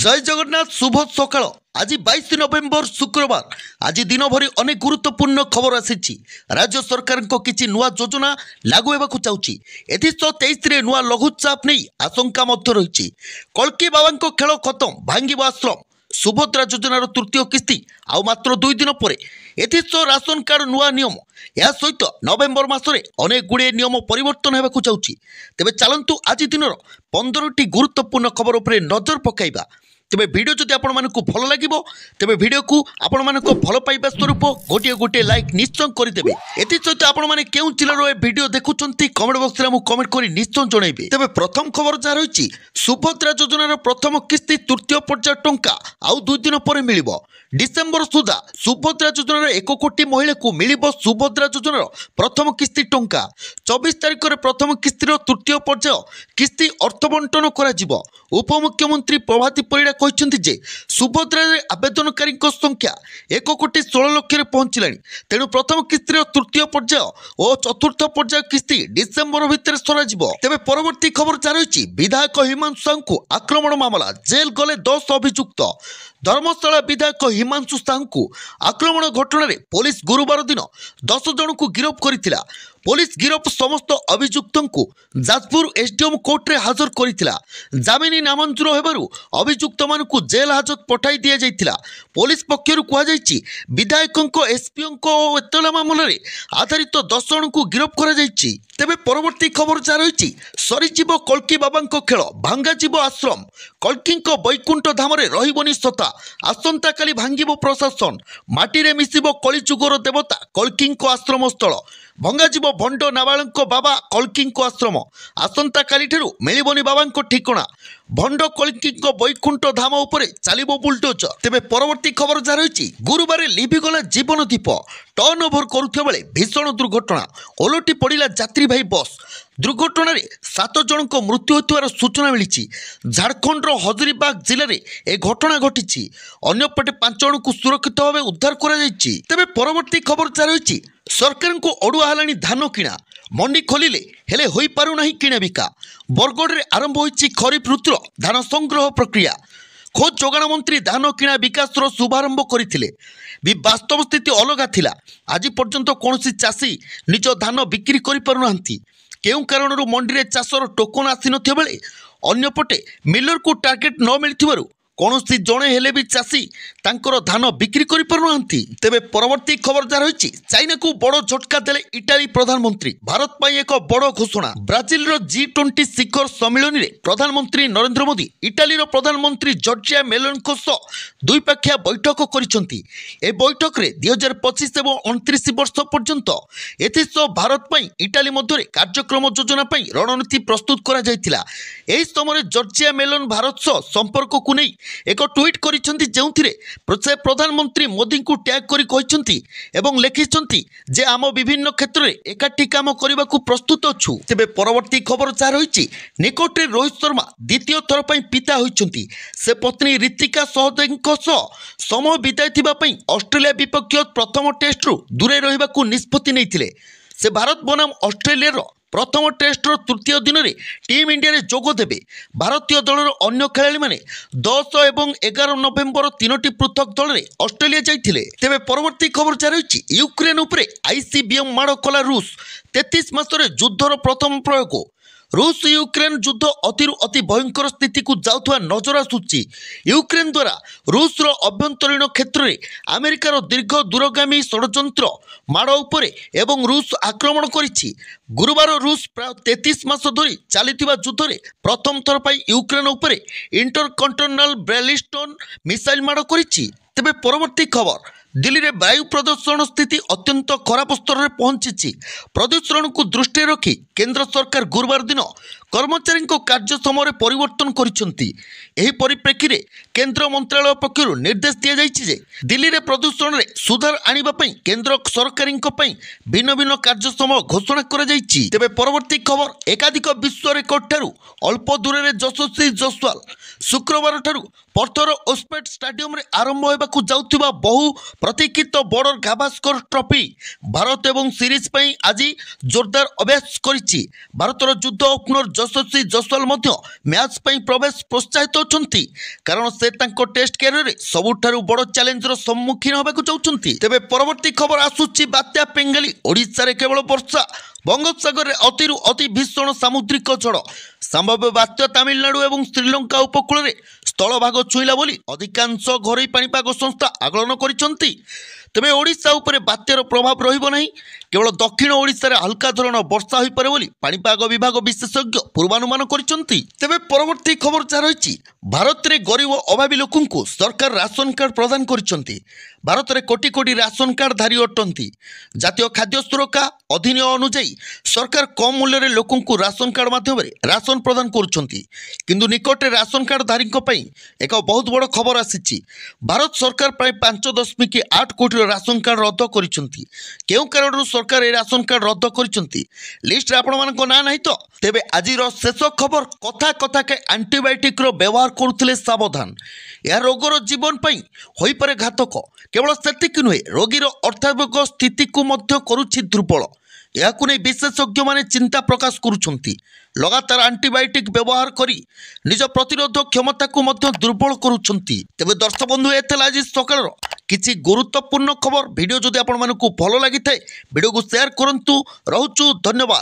जय जगन्नाथ शुभ सकाळ। आज 22 नवेम्बर शुक्रवार। आज दिन भरी अनेक गुरुत्वपूर्ण खबर आसी। राज्य सरकार को किछि नुआ योजना लागू हेबाकु चाउछि। एथि 23 रे नुआ लघुचाप नहीं आशंका मध्य रहिछि। कल्की बाबा खेल खत्म, भांगिब आश्रम। सुभद्रा योजनार तृतीय किस्ती आउ मात्र 2 दिन पर। एथिसह राशन कार्ड नुआ नियम, या सहित नवेम्बर मासरे अनेक गुड़े नियम परिवर्तन हेबाकु चाउछि। तेबे चलंतु आज दिनर 15टी गुरुत्वपूर्ण खबर उपरे नजर पकाइबा। तेबे वीडियो जदि आपण मानकु भल लागिबो तेबे वीडियो को आपण मानकु भल पाइबा स्वरूप गोटे गोटे लाइक निश्चय करि देबे। एति सहित आपण माने केउ जिल्लार ए वीडियो देखुचंती कमेंट बॉक्स रे मु कमेंट करि निश्चय जणाइबे। तेबे प्रथम खबर जा रहिछि, सुभद्रा योजनार प्रथम किस्ती तृतीय पर्याय टंका आउ 2 दिन पर मिलिबो। डिसेंबर सुधा सुभद्रा योजनार 1 कोटी महिला को मिलिबो सुभद्रा योजनार प्रथम किस्ती टंका। 24 तारिख रे प्रथम किस्तीर तृतीय पर्याय किस्ती अर्थ बंटन करा जिवो। उपमुख्यमंत्री प्रभाती परिड़ा कहते जे सुभद्रा आवेदनकारी संख्या 1 कोटी 16 लाख पहुंचलानी। तेणु प्रथम किस्तीर तृतीय पर्याय और चतुर्थ पर्याय किस्ती डिसेंबर भितर सराजिबो। तेबे परवर्ती खबर जा रही, विधायक हिमांशु साहू को आक्रमण मामला, जेल गले 10 अभियुक्त। धर्मशाला विधायक हिमांशु साहू को आक्रमण घटना पुलिस गुरुवार दिन 10 जन को गिरफ्त करथिला। पुलिस गिरफ्त समस्त अभियुक्त को जाजपुर एसडीएम कोर्ट रे हाजर करथिला। जामिनी नामंजूर हेबारु अभियुक्त मानकु जेल हाजत पठाई दिया जाइथिला। पुलिस पक्षरु कुआ जाइछि विधायक एसपीओ एतला मामला रे आधारित 10 जन को गिरफ्त करा जाइछि। तेबे परवर्ती खबर जा रही, सरीजीव कल्की बाबा खेल, भांगाजीव आश्रम। कल्की बैकुंठ धाम रे रहिबनी सता, आसंता काली भांगिब प्रशासन। माटी रे मिसिब कलिजुगर देवता कल्की आश्रम स्थल। भंगाजीव भंड नाबालक बाबा कल्की आश्रम। आसंता काली ठेरु मिलिबनी बाबा ठिकणा। भंड कल्की बैकुंठ धाम उपरे चलिबो बुलडोजर। तेबे परवर्ती खबर जा रही, गुरुवार लिभिगला जीवन दीप। टर्न ओभर करुथिबा बेले भीषण दुर्घटना, ओलटी पड़िला यात्रीवाही बस। दुर्घटना 7 जन मृत्यु होइथिबार सूचना मिली। झारखंड हजारीबाग जिले में ए घटना घटी। अन्यपटे 5 जन को सुरक्षित भाव उद्धार करा। तेबे परवर्ती खबर जा रही, सरकार को अड़ुआ हलानी धान किणा। मंडी खोलिले हेले होई पारु नाही किणा बिका। बरगढ़ रे आरंभ होइछि खरीफ ऋतुर धान संग्रह प्रक्रिया। खोज जोगाण मंत्री धान किणा विकासर शुभारंभ करथिले भी वास्तव स्थिति अलग थिला। आज पर्यंत कौनसी चाषी निज धान बिक्री करि पारु नांती। केउ कारणरू मंडी रे चाषर टोकन आसी नथिया बेले अन्यपटे मिलर को टार्गेट न मिलथिबारु कौनसी जड़े हेले भी चाषी तांकर धान बिक्री करि पारु नांती। तेबे परवर्ती खबर जा रही, चाइना को बड़ झटका देले इटाली प्रधानमंत्री। भारत पाई एक बड़ घोषणा। ब्राजिल G20 शिखर सम्मेलन में प्रधानमंत्री नरेंद्र मोदी इटाली प्रधानमंत्री जॉर्जिया मेलोनी द्विपाक्षिया बैठक करिसेंती। ए बैठक रे 2025 और 29 वर्ष पर्यंत एथिसह भारत पाई इटाली मध्य कार्यक्रम योजना पाई रणनीति प्रस्तुत करा जायतिला। एही समय जॉर्जिया मेलोनी भारत सह संपर्क को नहीं एक ट्वीट करिसेंती, जेउथिरे प्रधानमंत्री मोदी को टैग करी कहिसेंती एवं लिखिसेंती जे आम विभिन्न क्षेत्र में एकाठी काम करने को प्रस्तुत अछु। तेबे परवर्ती खबर जा रही, निकटरे रोहित शर्मा द्वितीय थर पर पिता होइछंती। से पत्नी ऋतिका सहदेवଙ୍କ सह समय बिताइथिबा पई ऑस्ट्रेलिया विपक्ष प्रथम टेस्ट रु दूरे रहिबा को निष्पत्ति नैथिले। से भारत बनाम ऑस्ट्रेलिया प्रथम टेस्टर तृतीय दिन में टीम इंडिया रे जोग देबे। भारतीय दलर अन्य खेलाड़ी माने 10 और 11 नवेम्बर 3टी पृथक दल में ऑस्ट्रेलिया जाइथिले। तेबे परवर्ती खबर जा रही, यूक्रेन उपरे आईसीबीएम माड़ कला रूस। 33 मासरे युद्धर प्रथम प्रयोग। रूस यूक्रेन युद्ध अति भयंकर स्थिति को जाउथवा नजर आसुची। यूक्रेन द्वारा रूस अभ्यंतरीण क्षेत्र में अमेरिकार दीर्घ दूरगामी षड्यंत्र माड़ उपरे एवं रूस आक्रमण करिछि। गुरुवार रूस प्राय 33 मास धरी चलिथिबा युद्ध में प्रथम थर पर यूक्रेन उपरे इंटरकंटिनेंटल बैलिस्टिक मिसाइल माड़ करिछि। तेबे परवर्ती खबर, दिल्ली में वायु प्रदूषण स्थिति अत्यंत खराब स्तर में पहुंची। प्रदूषण को दृष्टि रखी केंद्र सरकार गुरुवार दिन कर्मचारी कार्य समय परिवर्तन करिसेंती। एही परिप्रेक्षी रे केंद्र मंत्रालय पक्षरु निर्देश दिया जायछि जे दिल्ली रे प्रदूषण रे सुधार आनिबा पई केंद्र सरकारींक पई भिन्न भिन्न कार्य समय घोषणा करा जायछि। तेबे परवर्ती खबर, एकाधिक विश्व रेकर्ड ठारू अल्प दूर रे यशस्वी जसवाल शुक्रवार ठारू पर्थर ओस्पेट स्टेडियम रे आरंभ होबाकू जाउथिबा बहु प्रतीक्षित बॉर्डर गाभास्कर ट्रॉफी भारत एवं सीरीज पई आज जोरदार अभ्यास करिछि। भारतर युद्ध ओपनर ଯଶସ୍ୱୀ ଜସୱାଲ ମଧ୍ୟ ମ୍ୟାଚ୍ ପାଇଁ ପ୍ରବେଶ ପ୍ରୋତ୍ସାହିତ ଅଛନ୍ତି କାରଣ ସେ ତାଙ୍କ ଟେଷ୍ଟ କ୍ୟାରିୟରରେ ସବୁଠାରୁ ବଡ଼ ଚ୍ୟାଲେଞ୍ଜର ସମ୍ମୁଖୀନ ହେବାକୁ ଯାଉଛନ୍ତି। ତେବେ ପରବର୍ତ୍ତୀ ଖବର ଆସୁଛି ବାତ୍ୟା ପେଙ୍ଗାଲି। ଓଡ଼ିଶାରେ କେବଳ ବର୍ଷା, ବଙ୍ଗୋପସାଗରରେ ଅତିରୁ ଅତି ଭୀଷଣ ସାମୁଦ୍ରିକ ଝଡ଼, ସମ୍ଭାବ୍ୟ ବାତ୍ୟା ତାମିଲନାଡୁ ଏବଂ ଶ୍ରୀଲଙ୍କା ଉପକୂଳରେ ସ୍ଥଳଭାଗ ଛୁଇଁଲା ବୋଲି ଅଧିକାଂଶ ଘରୋଇ ପାଣିପାଗ ସଂସ୍ଥା ଆକଳନ କରିଛନ୍ତି। ତେବେ ଓଡ଼ିଶା ଉପରେ ବାତ୍ୟାର ପ୍ରଭାବ ରହିବ ନାହିଁ, କେବଳ ଦକ୍ଷିଣ ଓଡ଼ିଶାରେ ହାଲକା ଧରଣର ବର୍ଷା ହୋଇପାରେ ବୋଲି ପାଣିପାଗ ବିଭାଗ ବିଶେଷଜ୍ଞ ପୂର୍ବାନୁମାନ କରିଛନ୍ତି। ତେବେ ପରବର୍ତ୍ତୀ ଖବର ଯାହା ରହିଛି, ଭାରତରେ ଗରିବ ଅଭାବୀ ଲୋକଙ୍କୁ ସରକାର ରାସନ କାର୍ଡ ପ୍ରଦାନ କରିଛନ୍ତି। ଭାରତରେ କୋଟି କୋଟି ରାସନ କାର୍ଡଧାରୀ ଅଟନ୍ତି। ଜାତୀୟ ଖାଦ୍ୟ ସୁରକ୍ଷା ଅଧିନିୟମ ଅନୁଯାୟୀ ସରକାର କମ୍ ମୂଲ୍ୟରେ ଲୋକଙ୍କୁ ରାସନ କାର୍ଡ ମାଧ୍ୟମରେ ରାସନ ପ୍ରଦାନ କରୁଛନ୍ତି। କିନ୍ତୁ ନିକଟରେ ରାସନ କାର୍ଡଧାରୀଙ୍କ ପାଇଁ ଏକ ବହୁତ ବଡ଼ ଖବର ଆସିଛି। ଭାରତ ସରକାର ପ୍ରାୟ 5.8 କୋଟିର ରାସନ କାର୍ଡ ରଦ୍ଦ କରିଛନ୍ତି। କେଉଁ କାରଣରୁ ସରକାର ଏହି ରାସନ କାର୍ଡ ରଦ୍ଦ କରିଛନ୍ତି ଲିଷ୍ଟରେ ଆପଣମାନଙ୍କ ନାଁ ନାହିଁ ତ? ତେବେ ଆଜିର ଶେଷ ଖବର, କଥା କଥାକେ ଆଣ୍ଟିବାୟୋଟିକ୍ର ବ୍ୟବହାର କରୁଥିଲେ ସାବଧାନ। ଏହା ରୋଗର ଜୀବନ ପାଇଁ ହୋଇପାରେ ଘାତକ। କେବଳ ସେତିକି ନୁହେଁ, ରୋଗୀର ଅର୍ଥାବକ ସ୍ଥିତିକୁ ମଧ୍ୟ କରୁଛି ଦୁର୍ବଳ। ଏହାକୁ ନେଇ ବିଶେଷଜ୍ଞମାନେ ଚିନ୍ତା ପ୍ରକାଶ କରୁଛନ୍ତି। ଲଗାତାର ଆଣ୍ଟିବାୟୋଟିକ୍ ବ୍ୟବହାର କରି ନିଜ ପ୍ରତିରୋଧ କ୍ଷମତାକୁ ମଧ୍ୟ ଦୁର୍ବଳ କରୁଛନ୍ତି। ତେବେ ଦର୍ଶକ ବନ୍ଧୁ, ଏ ଥିଲା ଆଜି ସକାଳର କିଛି ଗୁରୁତ୍ୱପୂର୍ଣ୍ଣ ଖବର। ଭିଡ଼ିଓ ଯଦି ଆପଣମାନଙ୍କୁ ଭଲ ଲାଗିଥାଏ ଭିଡ଼ିଓକୁ ସେୟାର କରନ୍ତୁ। ରହୁଛୁ, ଧନ୍ୟବାଦ।